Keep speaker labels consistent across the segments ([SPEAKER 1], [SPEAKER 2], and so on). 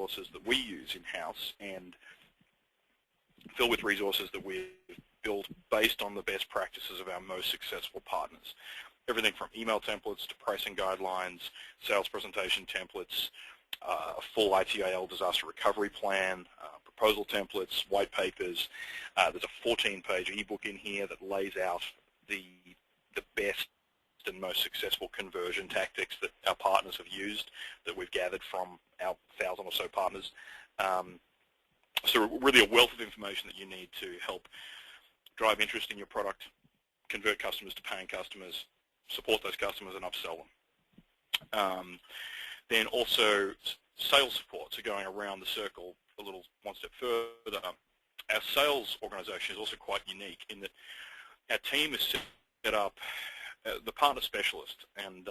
[SPEAKER 1] resources that we use in-house and fill with resources that we've built based on the best practices of our most successful partners. Everything from email templates to pricing guidelines, sales presentation templates, a full ITIL disaster recovery plan, proposal templates, white papers. There's a 14-page ebook in here that lays out the best and most successful conversion tactics that our partners have used that we've gathered from our 1,000 or so partners. So really a wealth of information that you need to help drive interest in your product, convert customers to paying customers, support those customers, and upsell them. Then also sales support, so going around the circle a little one step further. Our sales organization is also quite unique in that our team is set up the partner specialist, and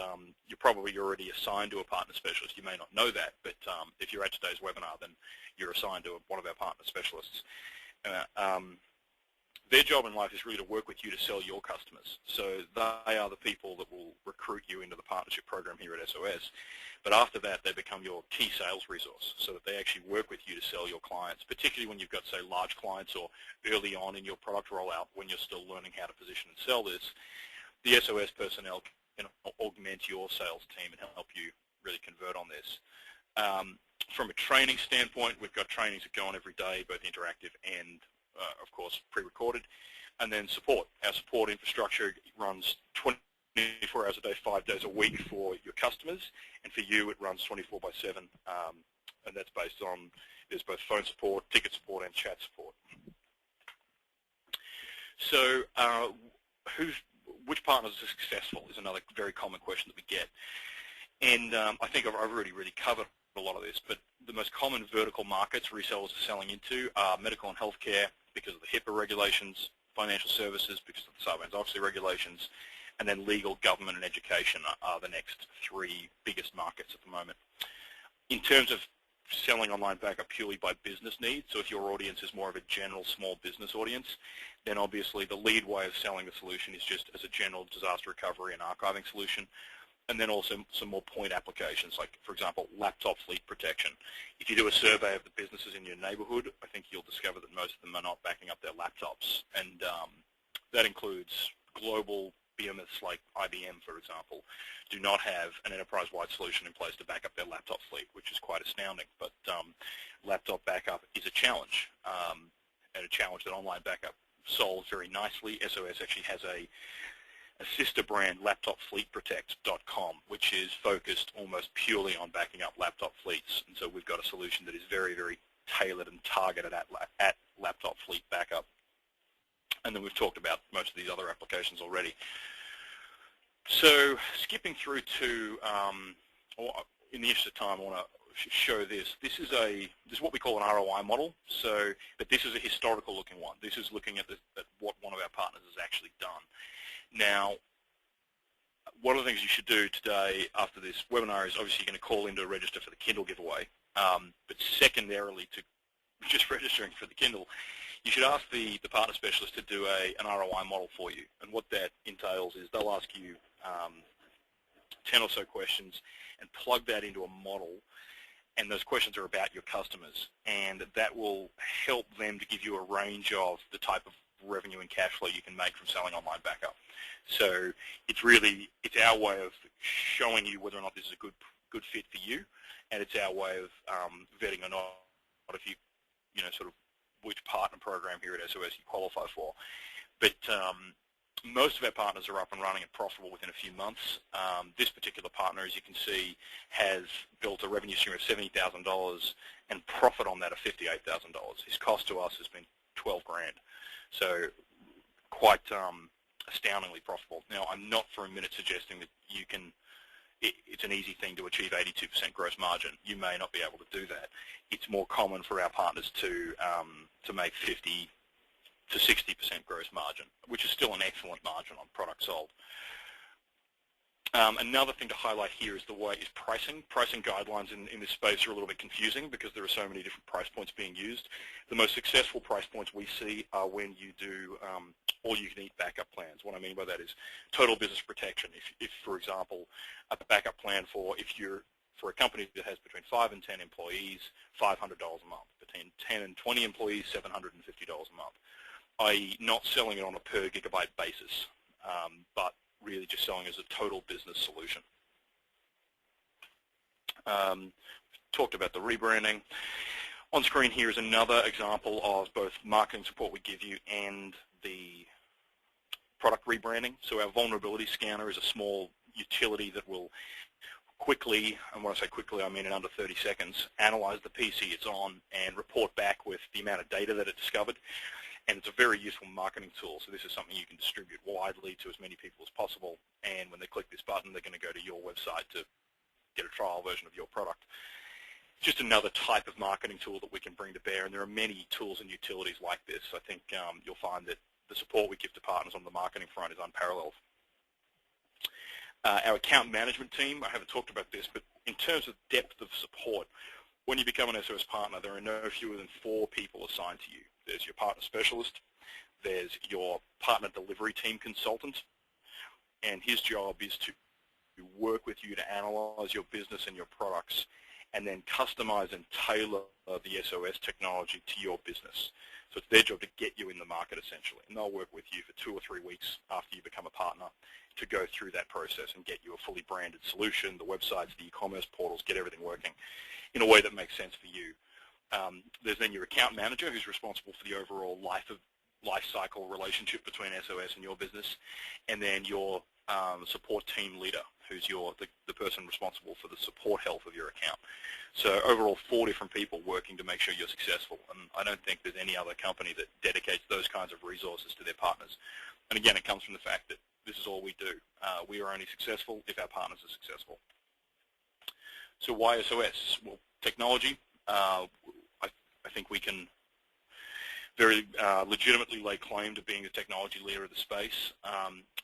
[SPEAKER 1] you're probably already assigned to a partner specialist. You may not know that, but if you're at today's webinar, then you're assigned to one of our partner specialists. Their job in life is really to work with you to sell your customers. So they are the people that will recruit you into the partnership program here at SOS. But after that, they become your key sales resource so that they actually work with you to sell your clients, particularly when you've got, say, large clients or early on in your product rollout when you're still learning how to position and sell this. The SOS personnel can augment your sales team and help you really convert on this. From a training standpoint, we've got trainings that go on every day, both interactive and, of course, pre-recorded. And then support. Our support infrastructure runs 24 hours a day, 5 days a week for your customers. And for you, it runs 24/7. And that's based on, there's both phone support, ticket support, and chat support. So which partners are successful is another very common question that we get. And I think I've already really covered a lot of this, but the most common vertical markets resellers are selling into are medical and healthcare because of the HIPAA regulations, financial services because of the Sarbanes-Oxley regulations, and then legal, government, and education are the next three biggest markets at the moment. In terms of selling online backup purely by business needs, so if your audience is more of a general small business audience, then obviously the lead way of selling the solution is just as a general disaster recovery and archiving solution, and then also some more point applications, like, for example, laptop fleet protection. If you do a survey of the businesses in your neighborhood, I think you'll discover that most of them are not backing up their laptops, and that includes global behemoths like IBM, for example, do not have an enterprise-wide solution in place to back up their laptop fleet, which is quite astounding. But laptop backup is a challenge, and a challenge that online backup solves very nicely. SOS actually has a sister brand, laptopfleetprotect.com, which is focused almost purely on backing up laptop fleets. And so we've got a solution that is very, very tailored and targeted at laptop fleet backup. And then we've talked about most of these other applications already. So skipping through to, in the interest of time, I want to show this. This is what we call an ROI model. So, but this is a historical looking one. This is looking at what one of our partners has actually done. Now, one of the things you should do today after this webinar is obviously you're going to call in to register for the Kindle giveaway. But secondarily to just registering for the Kindle, you should ask the partner specialist to do an ROI model for you. And what that entails is they'll ask you 10 or so questions and plug that into a model. And those questions are about your customers. And that will help them to give you a range of the type of revenue and cash flow you can make from selling online backup. So it's our way of showing you whether or not this is a good fit for you, and it's our way of vetting or not if you sort of which partner program here at SOS you qualify for. But most of our partners are up and running and profitable within a few months. This particular partner, as you can see, has built a revenue stream of $70,000 and profit on that of $58,000. His cost to us has been $12 grand. So quite astoundingly profitable. Now, I'm not for a minute suggesting that you can, it's an easy thing to achieve 82% gross margin. You may not be able to do that. It's more common for our partners to make 50 to 60% gross margin, which is still an excellent margin on product sold. Another thing to highlight here is pricing. Pricing guidelines in this space are a little bit confusing because there are so many different price points being used. The most successful price points we see are when you do all-you-can-eat backup plans. What I mean by that is total business protection. If for example, a backup plan for if you're For a company that has between 5 and 10 employees, $500 a month. Between 10 and 20 employees, $750 a month. I.e. not selling it on a per gigabyte basis, but really just selling as a total business solution. Talked about the rebranding. On screen here is another example of both marketing support we give you and the product rebranding. So our vulnerability scanner is a small utility that will quickly, and when I say quickly I mean in under 30 seconds, analyze the PC it's on and report back with the amount of data that it discovered. And it's a very useful marketing tool, so this is something you can distribute widely to as many people as possible, and when they click this button they're going to go to your website to get a trial version of your product. It's just another type of marketing tool that we can bring to bear, and there are many tools and utilities like this. I think you'll find that the support we give to partners on the marketing front is unparalleled. Our account management team, I haven't talked about this, but in terms of depth of support, when you become an SOS partner, there are no fewer than 4 people assigned to you. There's your partner specialist, there's your partner delivery team consultant, and his job is to work with you to analyze your business and your products and then customize and tailor the SOS technology to your business. So it's their job to get you in the market essentially, and they'll work with you for 2 or 3 weeks after you become a partner to go through that process and get you a fully branded solution, the websites, the e-commerce portals, get everything working in a way that makes sense for you. There's then your account manager who's responsible for the overall life cycle relationship between SOS and your business, and then your support team leader who's the person responsible for the support health of your account. So overall 4 different people working to make sure you're successful, and I don't think there's any other company that dedicates those kinds of resources to their partners. And again, it comes from the fact that this is all we do. We are only successful if our partners are successful. So why SOS? Well, technology. I think we can very legitimately lay claim to being the technology leader of the space.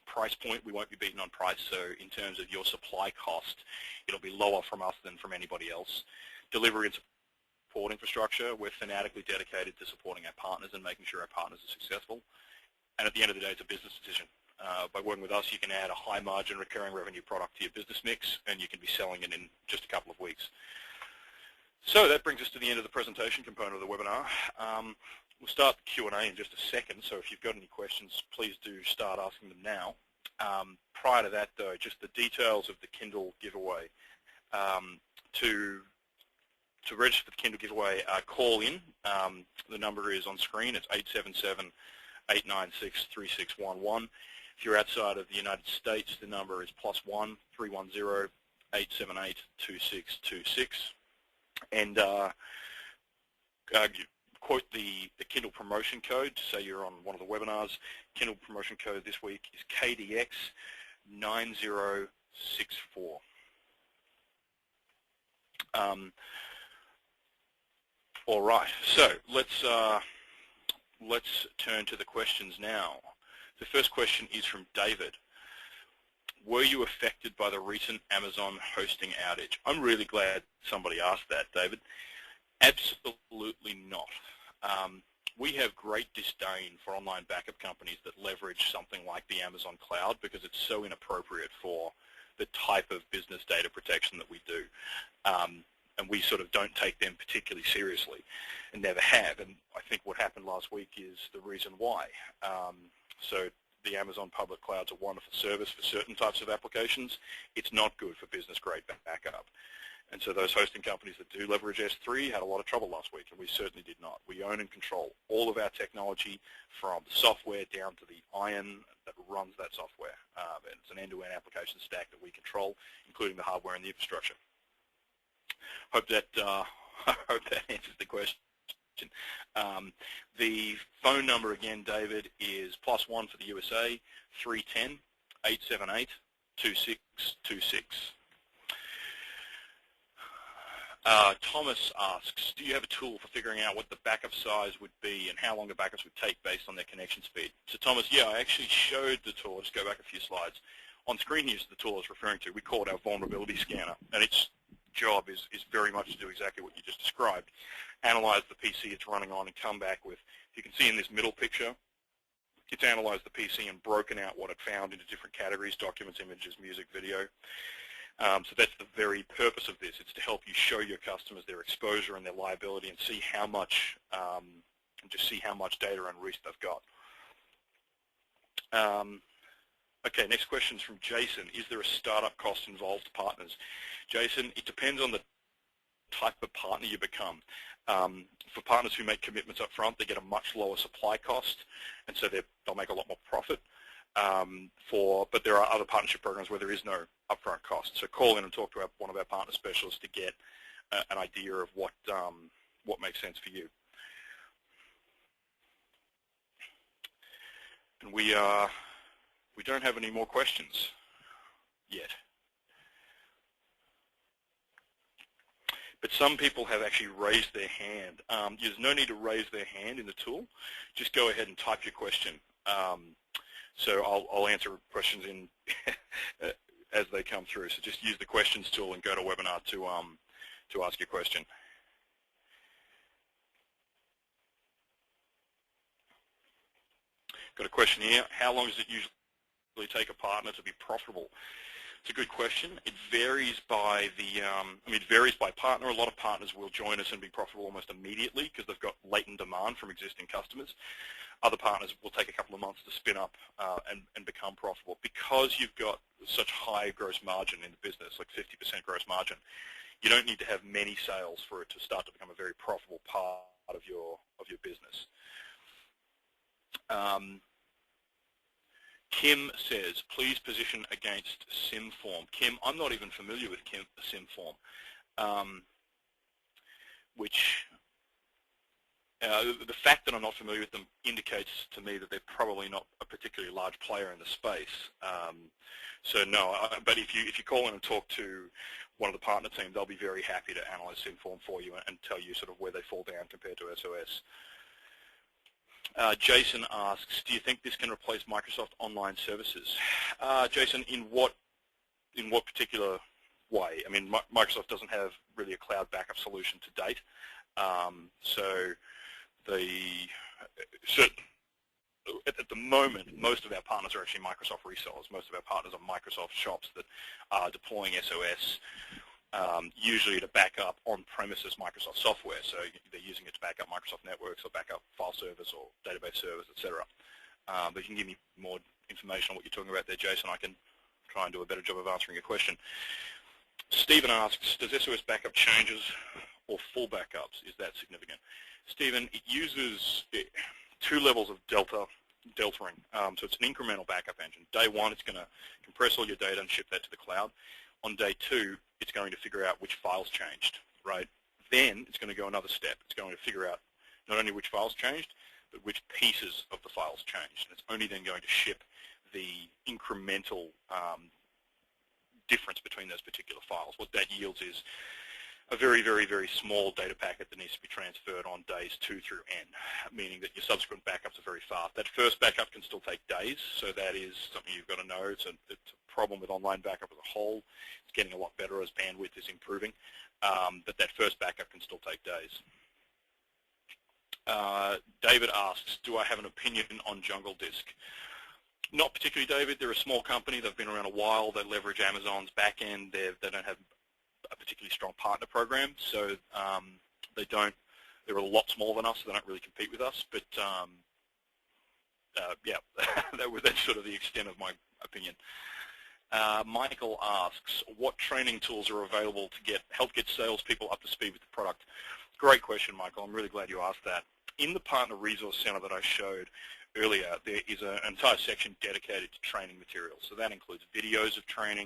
[SPEAKER 1] Price point, we won't be beaten on price, so in terms of your supply cost, it'll be lower from us than from anybody else. Delivery and support infrastructure, we're fanatically dedicated to supporting our partners and making sure our partners are successful. And at the end of the day, it's a business decision. By working with us, you can add a high-margin recurring revenue product to your business mix, and you can be selling it in just a couple of weeks. So that brings us to the end of the presentation component of the webinar. We'll start the Q&A in just a second, so if you've got any questions, please do start asking them now. Prior to that, though, just the details of the Kindle giveaway. To register for the Kindle giveaway, call in. The number is on screen. It's 877-896-3611. If you're outside of the United States, the number is +1 310-878-2626. And quote the Kindle promotion code to say you're on one of the webinars. Kindle promotion code this week is KDX9064. All right, so let's turn to the questions now. The first question is from David. Were you affected by the recent Amazon hosting outage? I'm really glad somebody asked that, David. Absolutely not. We have great disdain for online backup companies that leverage something like the Amazon cloud because it's so inappropriate for the type of business data protection that we do. And we sort of don't take them particularly seriously and never have. And I think what happened last week is the reason why. So the Amazon public cloud's a wonderful service for certain types of applications. It's not good for business-grade backup. And so those hosting companies that do leverage S3 had a lot of trouble last week, and we certainly did not. We own and control all of our technology from the software down to the iron that runs that software. And it's an end-to-end application stack that we control, including the hardware and the infrastructure. Hope that answers the question. The phone number again, David, is +1 for the USA, 310-878-2626. Thomas asks, do you have a tool for figuring out what the backup size would be and how long the backups would take based on their connection speed? So Thomas, yeah, I actually showed the tool. Just go back a few slides. On screen here's the tool I was referring to. We call it our vulnerability scanner, and its job is very much to do exactly what you just described. Analyze the PC it's running on and come back with, you can see in this middle picture, it's analyzed the PC and broken out what it found into different categories, documents, images, music, video. So that's the very purpose of this. It's to help you show your customers their exposure and their liability and see how much, see how much data and risk they've got. Okay, next question is from Jason. Is there a startup cost involved to partners? Jason, it depends on the type of partner you become. For partners who make commitments up front, they get a much lower supply cost, and so they'll make a lot more profit. But there are other partnership programs where there is no upfront cost. So call in and talk to one of our partner specialists to get an idea of what makes sense for you. And we don't have any more questions yet. But some people have actually raised their hand. There's no need to raise their hand in the tool. Just go ahead and type your question. So I'll answer questions in as they come through. So just use the questions tool and go to webinar to ask your question. Got a question here. How long does it usually take a partner to be profitable? It's a good question. It varies by it varies by partner. A lot of partners will join us and be profitable almost immediately because they've got latent demand from existing customers. Other partners will take a couple of months to spin up and become profitable. Because you've got such high gross margin in the business, like 50% gross margin, you don't need to have many sales for it to start to become a very profitable part of your business. Kim says, please position against SimForm. Kim, I'm not even familiar with SimForm, which the fact that I'm not familiar with them indicates to me that they're probably not a particularly large player in the space. So no, but if you call in and talk to one of the partner team, they'll be very happy to analyze SimForm for you and tell you sort of where they fall down compared to SOS. Jason asks, do you think this can replace Microsoft Online Services? Jason, in what particular way? I mean, Microsoft doesn't have really a cloud backup solution to date. So at the moment, most of our partners are actually Microsoft resellers. Most of our partners are Microsoft shops that are deploying SOS, usually to back up on-premises Microsoft software. So they're using it to back up Microsoft networks or back up file servers or database servers, etc. But you can give me more information on what you're talking about there, Jason. I can try and do a better job of answering your question. Stephen asks, does SOS backup changes or full backups? Is that significant? Stephen, it uses two levels of deltering. So it's an incremental backup engine. Day one, it's going to compress all your data and ship that to the cloud. On day two, it's going to figure out which files changed, right? Then it's going to go another step. It's going to figure out not only which files changed, but which pieces of the files changed. And it's only then going to ship the incremental difference between those particular files. What that yields is a very, very, very small data packet that needs to be transferred on days 2 through N, meaning that your subsequent backups are very fast. That first backup can still take days, so that is something you've got to know. It's a problem with online backup as a whole. It's getting a lot better as bandwidth is improving, but that first backup can still take days. David asks, do I have an opinion on Jungle Disk? Not particularly, David. They're a small company. They've been around a while. They leverage Amazon's back-end. They don't have a particularly strong partner program, so they're a lot smaller than us, so they don't really compete with us, but yeah, that's sort of the extent of my opinion. Michael asks, what training tools are available to help get salespeople up to speed with the product? Great question, Michael. I'm really glad you asked that. In the Partner Resource Center that I showed earlier, there is an entire section dedicated to training materials. So that includes videos of training,